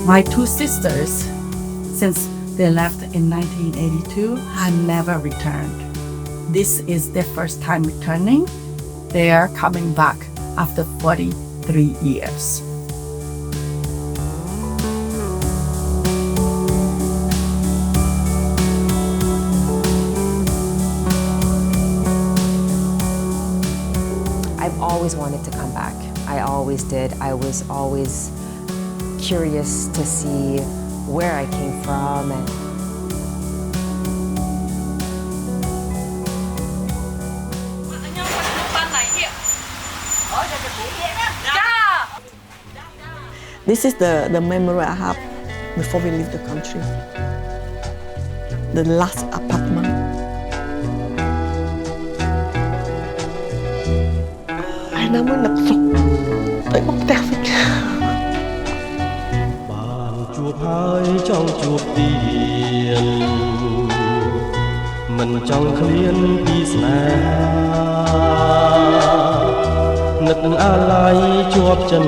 My two sisters, since they left in 1982, have never returned. This is their first time returning. They are coming back after 43 years. I've always wanted to come back. I always did. I was always curious to see where I came from and This is the memory I have before we leave the country. The last apartment. Hai năm mới lập dục tới bóc teo với bàn chuộc hai trong chuộc tiền mình trong khuyên đi xa nực alai chuộc chân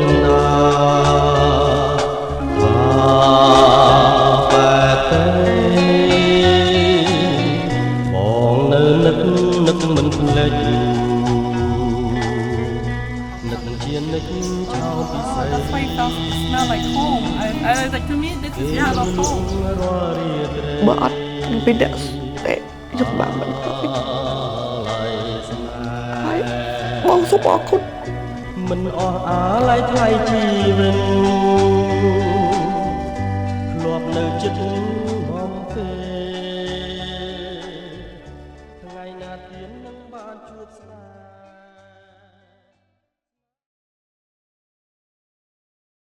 That's why it felt smell like home. I was like, to me, this is not a home. But beda jumpa tapi mong giúp aku មិនអស់អាឡ័យថ្លៃជីវិតធ្លាប់នៅចិត្តបំពេលថ្ងៃណាទៀតនឹងបានជួបស្នេហ៍